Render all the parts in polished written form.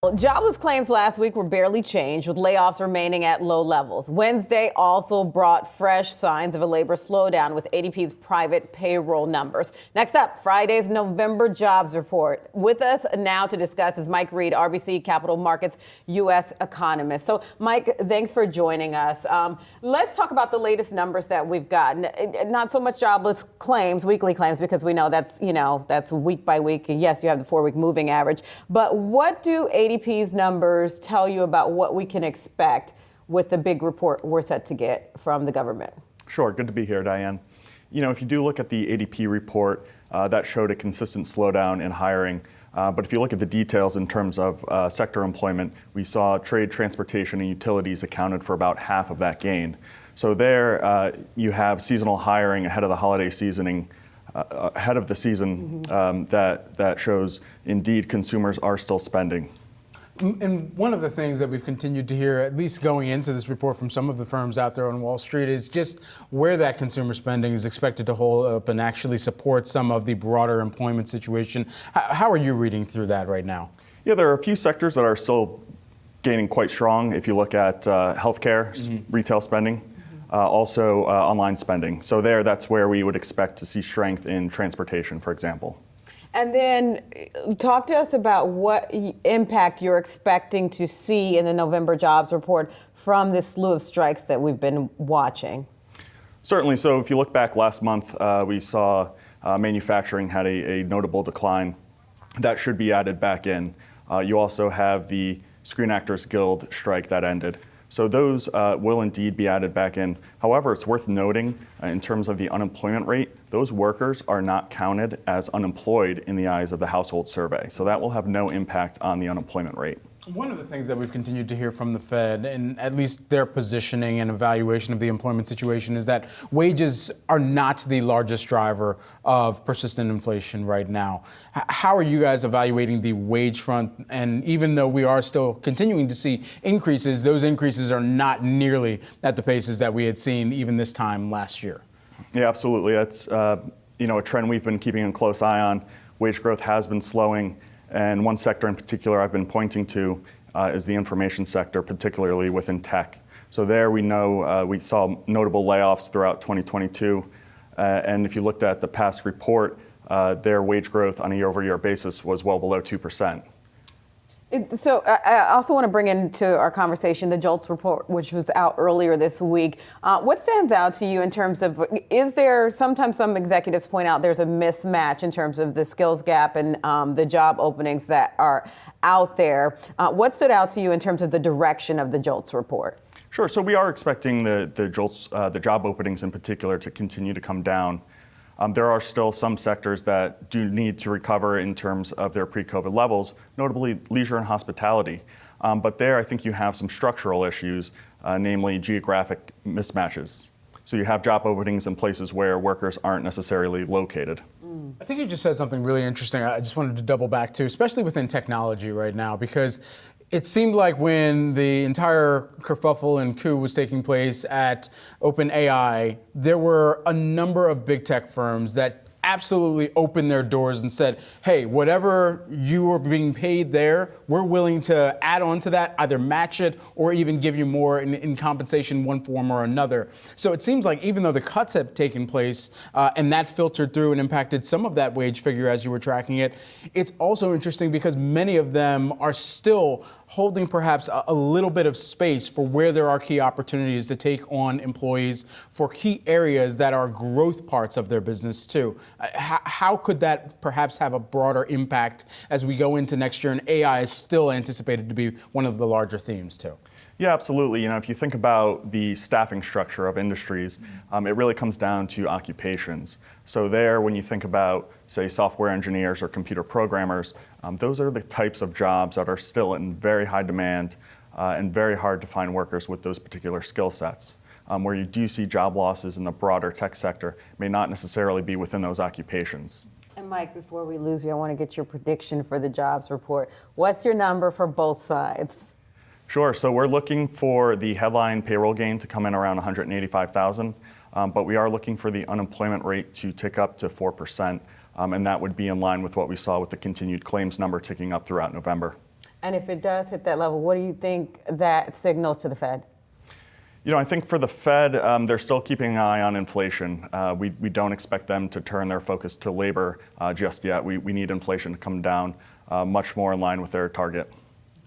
Well, jobless claims last week were barely changed, with layoffs remaining at low levels. Wednesday also brought fresh signs of a labor slowdown with ADP's private payroll numbers. Next up, Friday's November jobs report. With us now to discuss is Mike Reid, RBC Capital Markets U.S. economist. So, Mike, thanks for joining us. Let's talk about the latest numbers that we've gotten. Not so much jobless claims, weekly claims, because we know that's week by week. And yes, you have the 4-week moving average. But what do ADP's numbers tell you about what we can expect with the big report we're set to get from the government? Sure, good to be here, Diane. If you do look at the ADP report, that showed a consistent slowdown in hiring. But if you look at the details in terms of sector employment, we saw trade, transportation, and utilities accounted for about half of that gain. So there you have seasonal hiring ahead of the holiday season, that shows indeed consumers are still spending. And one of the things that we've continued to hear, at least going into this report from some of the firms out there on Wall Street, is just where that consumer spending is expected to hold up and actually support some of the broader employment situation. How are you reading through that right now? Yeah, there are a few sectors that are still gaining quite strong. If you look at healthcare, retail spending, also online spending. So that's where we would expect to see strength in transportation, for example. And then talk to us about what impact you're expecting to see in the November jobs report from this slew of strikes that we've been watching. Certainly. So if you look back last month, we saw manufacturing had a notable decline. That should be added back in. You also have the Screen Actors Guild strike that ended. So those will indeed be added back in. However, it's worth noting in terms of the unemployment rate, those workers are not counted as unemployed in the eyes of the household survey. So that will have no impact on the unemployment rate. One of the things that we've continued to hear from the Fed, and at least their positioning and evaluation of the employment situation, is that wages are not the largest driver of persistent inflation right now. How are you guys evaluating the wage front? And even though we are still continuing to see increases, those increases are not nearly at the paces that we had seen even this time last year. Yeah, absolutely. That's a trend we've been keeping a close eye on. Wage growth has been slowing. And one sector in particular I've been pointing to is the information sector, particularly within tech. So there we know we saw notable layoffs throughout 2022. And if you looked at the past report, their wage growth on a year-over-year basis was well below 2%. So I also want to bring into our conversation the JOLTS report, which was out earlier this week. What stands out to you in terms of, is there, sometimes some executives point out there's a mismatch in terms of the skills gap and the job openings that are out there. What stood out to you in terms of the direction of the JOLTS report? Sure. So we are expecting the JOLTS, the job openings in particular, to continue to come down. There are still some sectors that do need to recover in terms of their pre-COVID levels, notably leisure and hospitality. But there, I think you have some structural issues, namely geographic mismatches. So you have job openings in places where workers aren't necessarily located. I think you just said something really interesting. I just wanted to double back to, especially within technology right now, because it seemed like when the entire kerfuffle and coup was taking place at OpenAI, there were a number of big tech firms that absolutely opened their doors and said, hey, whatever you are being paid there, we're willing to add on to that, either match it or even give you more in compensation, one form or another. So it seems like even though the cuts have taken place and that filtered through and impacted some of that wage figure as you were tracking it, it's also interesting because many of them are still holding perhaps a little bit of space for where there are key opportunities to take on employees for key areas that are growth parts of their business too. How could that perhaps have a broader impact as we go into next year, and AI is still anticipated to be one of the larger themes too? Yeah, absolutely. If you think about the staffing structure of industries, it really comes down to occupations. So there, when you think about, say, software engineers or computer programmers, those are the types of jobs that are still in very high demand and very hard to find workers with those particular skill sets. Where you do see job losses in the broader tech sector may not necessarily be within those occupations. And Mike, before we lose you, I want to get your prediction for the jobs report. What's your number for both sides? Sure. So we're looking for the headline payroll gain to come in around 185,000, but we are looking for the unemployment rate to tick up to 4%, and that would be in line with what we saw with the continued claims number ticking up throughout November. And if it does hit that level, what do you think that signals to the Fed? I think for the Fed, they're still keeping an eye on inflation. We don't expect them to turn their focus to labor just yet. We need inflation to come down much more in line with their target.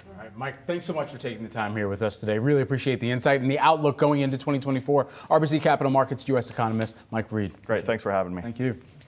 All right, Mike, thanks so much for taking the time here with us today. Really appreciate the insight and the outlook going into 2024. RBC Capital Markets U.S. economist Mike Reid. Great, thanks for having me. Thank you.